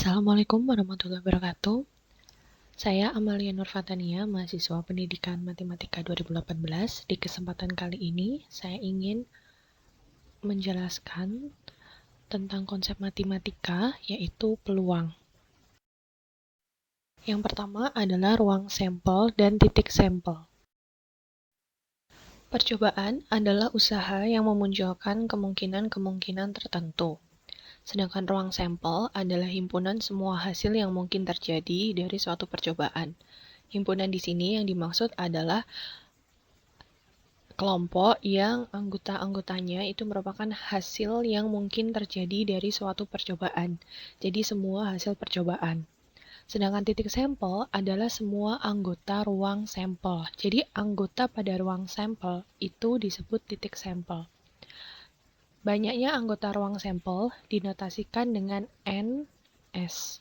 Assalamualaikum warahmatullahi wabarakatuh. Saya Amalia Nurfatania, mahasiswa Pendidikan Matematika 2018. Di kesempatan kali ini, saya ingin menjelaskan tentang konsep matematika, yaitu peluang. Yang pertama adalah ruang sampel dan titik sampel. Percobaan adalah usaha yang memunculkan kemungkinan-kemungkinan tertentu. Sedangkan ruang sampel adalah himpunan semua hasil yang mungkin terjadi dari suatu percobaan. Himpunan di sini yang dimaksud adalah kelompok yang anggota-anggotanya itu merupakan hasil yang mungkin terjadi dari suatu percobaan. Jadi semua hasil percobaan. Sedangkan titik sampel adalah semua anggota ruang sampel. Jadi anggota pada ruang sampel itu disebut titik sampel. Banyaknya anggota ruang sampel dinotasikan dengan NS.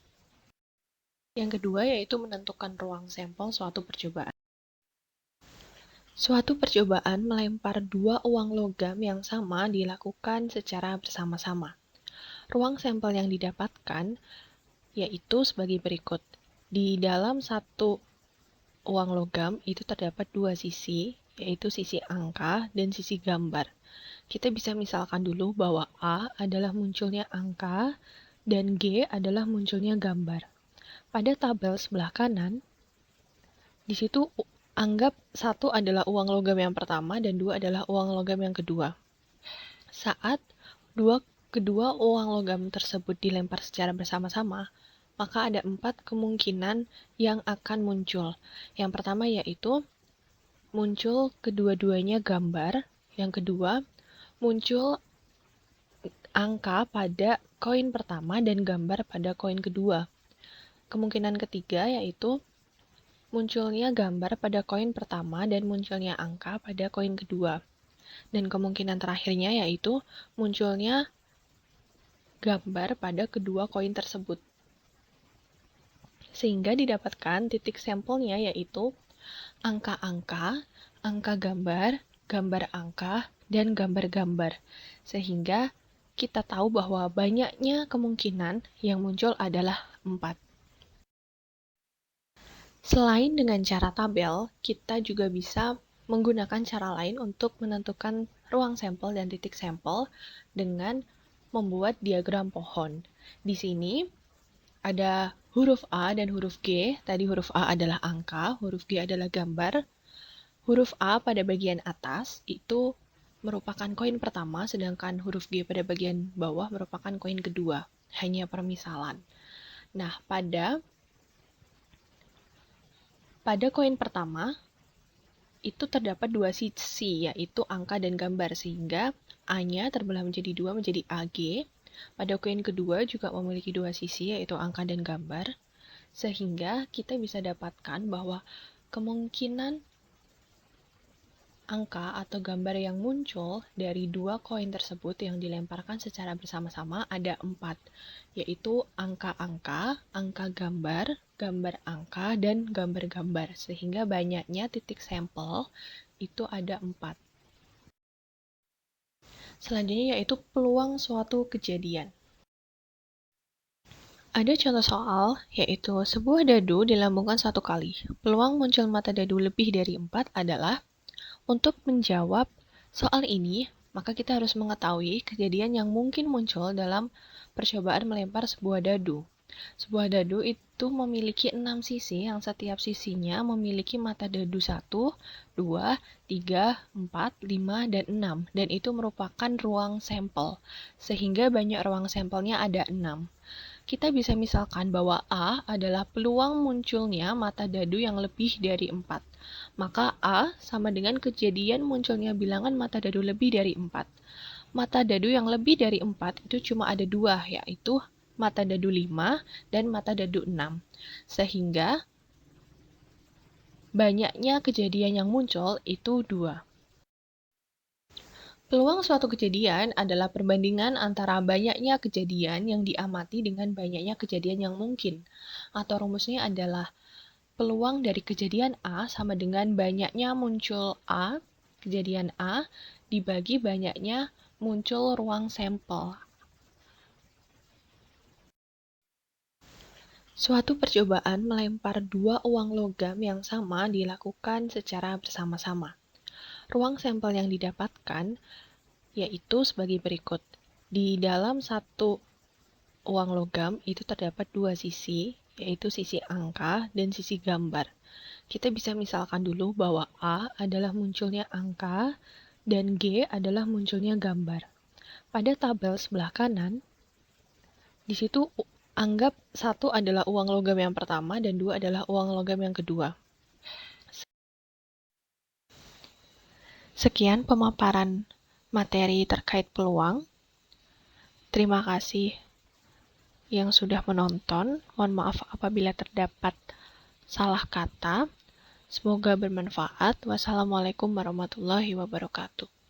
Yang kedua yaitu menentukan ruang sampel suatu percobaan. Suatu percobaan melempar dua uang logam yang sama dilakukan secara bersama-sama. Ruang sampel yang didapatkan yaitu sebagai berikut. Di dalam satu uang logam itu terdapat dua sisi, yaitu sisi angka dan sisi gambar. Kita bisa misalkan dulu bahwa A adalah munculnya angka dan G adalah munculnya gambar. Pada tabel sebelah kanan, di situ anggap satu adalah uang logam yang pertama dan dua adalah uang logam yang kedua. Saat kedua uang logam tersebut dilempar secara bersama-sama, maka ada 4 kemungkinan yang akan muncul. Yang pertama yaitu muncul kedua-duanya gambar. Yang kedua, muncul angka pada koin pertama dan gambar pada koin kedua. Kemungkinan ketiga yaitu munculnya gambar pada koin pertama dan munculnya angka pada koin kedua. Dan kemungkinan terakhirnya yaitu munculnya gambar pada kedua koin tersebut. Sehingga didapatkan titik sampelnya yaitu angka-angka, angka gambar, gambar angka, dan gambar-gambar. Sehingga kita tahu bahwa banyaknya kemungkinan yang muncul adalah 4. Selain dengan cara tabel, kita juga bisa menggunakan cara lain untuk menentukan ruang sampel dan titik sampel dengan membuat diagram pohon. Di sini ada huruf A dan huruf G. Tadi huruf A adalah angka, huruf G adalah gambar. Huruf A pada bagian atas itu merupakan koin pertama, sedangkan huruf G pada bagian bawah merupakan koin kedua. Hanya permisalan. Nah, pada koin pertama, itu terdapat dua sisi, yaitu angka dan gambar, sehingga A-nya terbelah menjadi 2 menjadi AG. Pada koin kedua juga memiliki dua sisi, yaitu angka dan gambar, sehingga kita bisa dapatkan bahwa kemungkinan angka atau gambar yang muncul dari dua koin tersebut yang dilemparkan secara bersama-sama ada 4, yaitu angka-angka, angka gambar, gambar angka, dan gambar-gambar, sehingga banyaknya titik sampel itu ada 4. Selanjutnya yaitu peluang suatu kejadian. Ada contoh soal, yaitu sebuah dadu dilambungkan 1 kali. Peluang muncul mata dadu lebih dari 4 adalah. Untuk menjawab soal ini, maka kita harus mengetahui kejadian yang mungkin muncul dalam percobaan melempar sebuah dadu. Sebuah dadu itu memiliki 6 sisi yang setiap sisinya memiliki mata dadu 1, 2, 3, 4, 5, dan 6. Dan itu merupakan ruang sampel, sehingga banyak ruang sampelnya ada 6. Kita bisa misalkan bahwa A adalah peluang munculnya mata dadu yang lebih dari 4. Maka A sama dengan kejadian munculnya bilangan mata dadu lebih dari 4. Mata dadu yang lebih dari 4 itu cuma ada 2, yaitu mata dadu 5 dan mata dadu 6. Sehingga banyaknya kejadian yang muncul itu 2. Peluang suatu kejadian adalah perbandingan antara banyaknya kejadian yang diamati dengan banyaknya kejadian yang mungkin. Atau rumusnya adalah peluang dari kejadian A sama dengan banyaknya muncul A, kejadian A, dibagi banyaknya muncul ruang sampel. Suatu percobaan melempar dua uang logam yang sama dilakukan secara bersama-sama. Ruang sampel yang didapatkan yaitu sebagai berikut. Di dalam satu uang logam itu terdapat dua sisi, yaitu sisi angka dan sisi gambar. Kita bisa misalkan dulu bahwa A adalah munculnya angka dan G adalah munculnya gambar. Pada tabel sebelah kanan, di situ anggap satu adalah uang logam yang pertama dan dua adalah uang logam yang kedua. Sekian pemaparan materi terkait peluang. Terima kasih yang sudah menonton. Mohon maaf apabila terdapat salah kata. Semoga bermanfaat. Wassalamualaikum warahmatullahi wabarakatuh.